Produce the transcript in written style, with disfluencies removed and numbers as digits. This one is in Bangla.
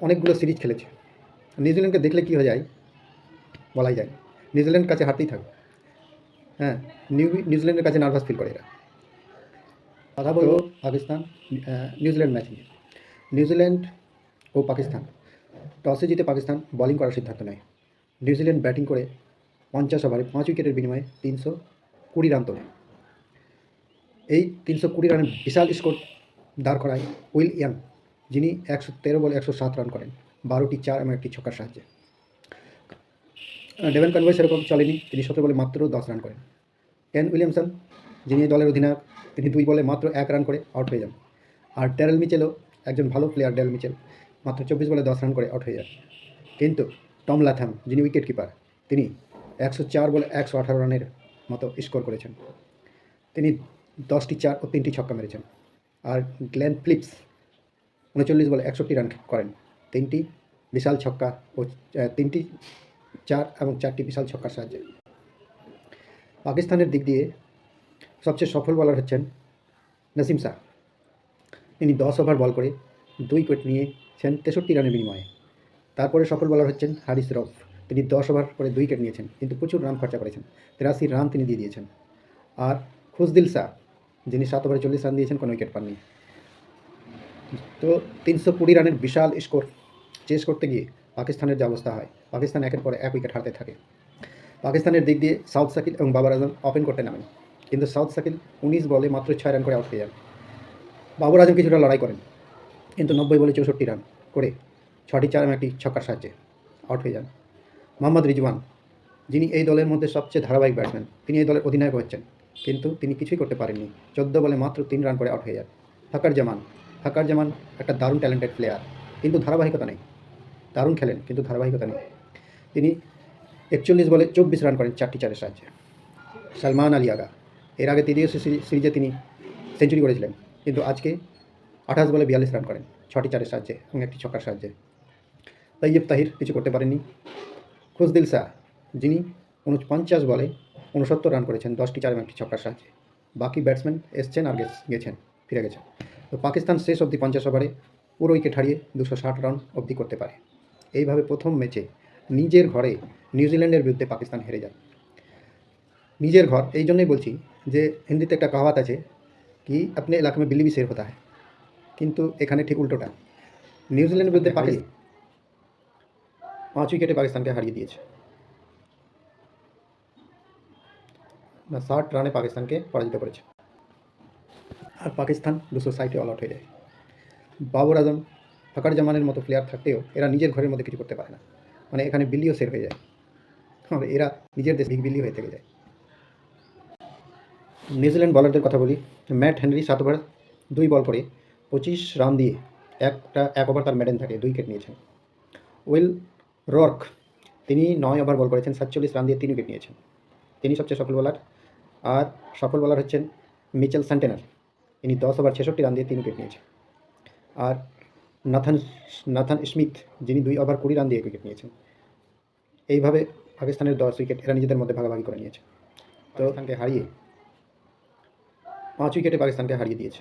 অনেকগুলো সিরিজ খেলেছে। নিউজিল্যান্ডকে দেখলে কী হয়ে যায় বলাই যায় না। নিউজিল্যান্ড কাছে হারতেই থাকবে। হ্যাঁ, নিউজিল্যান্ডের কাছে নার্ভাস ফিল করে এরা। কথা বলবো পাকিস্তান নিউজিল্যান্ড ম্যাচ নিয়ে। নিউজিল্যান্ড ও পাকিস্তান টসে জিতে পাকিস্তান বোলিং করার সিদ্ধান্ত নেয়। নিউজিল্যান্ড ব্যাটিং করে 50 ওভারে 5 উইকেটের বিনিময়ে 320 রান তোলে। এই 320 রানের বিশাল স্কোর দাঁড় করায় উইল ইয়াং, যিনি 113 বলে 107 রান করেন 12টি চার এবং একটি ছক্কার সাহায্যে। ডেভেন কনওয়ে সেরকম চলেনি, তিনি 17 বলে মাত্র 10 রান করেন। কেন উইলিয়ামসন, যিনি দলের অধিনায়ক, তিনি 2 বলে মাত্র 1 রান করে আউট হয়ে যান। আর ড্যারেল মিচেলও একজন ভালো প্লেয়ার, ড্যারেল মিচেল মাত্র 24 বলে 10 রান করে আউট হয়ে যান। কিন্তু টম লাথাম, যিনি উইকেট কিপার, তিনি 104 বলে 118 রানের মতো স্কোর করেছেন। তিনি 10টি চার ও 3টি ছক্কা মেরেছেন। আর গ্লেন ফিলিপস 39 বলে 61 রান করেন, 3টি বিশাল ছক্কা ও 3টি চার এবং 4টি বিশাল ছক্কার সাহায্যে। পাকিস্তানের দিক দিয়ে সবচেয়ে সফল বলার হচ্ছেন নাসিম শাহ। তিনি 10 ওভার বল করে 2 উইকেট নিয়েছেন 63 রানের বিনিময়ে। তারপরে সফল বলার হচ্ছেন হারিস রফ। তিনি 10 ওভার করে 2 উইকেট নিয়েছেন, কিন্তু প্রচুর রান খরচা করেছেন, 83 রান তিনি দিয়ে দিয়েছেন। আর খুশদিল শাহ, যিনি 7 ওভারে 40 রান দিয়েছেন, কোনো উইকেট পাননি। তো 320 রানের বিশাল স্কোর চেস করতে গিয়ে পাকিস্তানের যে অবস্থা হয়, পাকিস্তান একের পরে এক উইকেট হারতে থাকে। পাকিস্তানের দিক দিয়ে সাউথ সাকিল এবং বাবর আজম ওপেন করতে নামেন, কিন্তু সাউথ সাকিল 19 বলে মাত্র 6 রান করে আউট হয়ে যান। বাবর আজম কিছুটা লড়াই করেন, কিন্তু 90 বলে 64 রান করে 6টি চার এবং একটি ছক্কার সাহায্যে আউট হয়ে যান। মোহাম্মদ রিজওয়ান, যিনি এই দলের মধ্যে সবচেয়ে ধারাবাহিক ব্যাটসম্যান, তিনি এই দলের অধিনায়ক হচ্ছেন, কিন্তু তিনি কিছুই করতে পারেননি। 14 বলে মাত্র 3 রান করে আউট হয়ে যান। ফাকার জামান একটা দারুণ ট্যালেন্টেড প্লেয়ার, কিন্তু ধারাবাহিকতা নেই। দারুণ খেলেন, কিন্তু ধারাবাহিকতা নেই। তিনি 41 বলে 24 রান করেন 4টি চারের সাহায্যে। সালমান আলী আগা, এর আগে তৃতীয় সিরিজে তিনি সেঞ্চুরি করেছিলেন, কিন্তু আজকে 28 বলে 42 রান করেন 6টি চারের সাহায্যে এবং একটি ছক্কার সাহায্যে। তৈয়ব তাহির কিছু করতে পারেননি। খুশদিল শাহ, যিনি 49 বলে 69 রান করেছেন 10টি চার এবং একটি ছক্কার সাহায্যে। বাকি ব্যাটসম্যান এসছেন আর গেছেন, ফিরে গেছেন। তো পাকিস্তান শেষ অবধি 50 ওভারে পুরো উইকেট হারিয়ে 260 রান অবধি করতে পারে। এইভাবে প্রথম ম্যাচে নিজের ঘরে নিউজিল্যান্ডের বিরুদ্ধে পাকিস্তান হেরে যায়। নিজের ঘর, এই জন্যই বলছি যে হিন্দিতে একটা কাহাওয়াত আছে কি আপনি এলাকা में बिल्ली भी शेर होता है, কিন্তু এখানে ঠিক উল্টোটা। নিউজিল্যান্ডের বিরুদ্ধে 5 উইকেটে পাকিস্তানকে হারিয়ে দিয়েছে। 60 রানে পাকিস্তানকে পরাজিত করেছে। আর পাকিস্তান 260-এ অল আউট হয়ে যায়। বাবর আজম, ফাকার জামানের মতো প্লেয়ার থাকতেও এরা নিজের ঘরের মধ্যে কিছু করতে পারে না। মানে এখানে বিল্লিও সের হয়ে যায়, এরা নিজের দেশে বিল্লি হয়ে থেকে যায়। নিউজিল্যান্ড বলারদের কথা বলি। ম্যাট হেনরি 7 ওভার 2 বল করে 25 রান দিয়ে এক ওভার তার মেডেন থাকে, 2 উইকেট নিয়েছেন। উইল রর্ক, তিনি 9 ওভার বল করেছেন 47 রান দিয়ে 3 উইকেট নিয়েছেন। তিনি সবচেয়ে সফল বোলার। আর সফল বোলার হচ্ছেন মিচেল স্যান্টেনার, তিনি 10 ওভার 66 রান দিয়ে 3 উইকেট নিয়েছেন। আর নাথান স্মিথ, যিনি 2 ওভার 20 রান দিয়ে 1 উইকেট নিয়েছেন। এইভাবে পাকিস্তানের 10 উইকেট এরা নিজেদের মধ্যে ভাগাভাগি করে নিয়েছে। তো পাকিস্তানকে হারিয়ে 5 উইকেটে পাকিস্তানকে হারিয়ে দিয়েছে।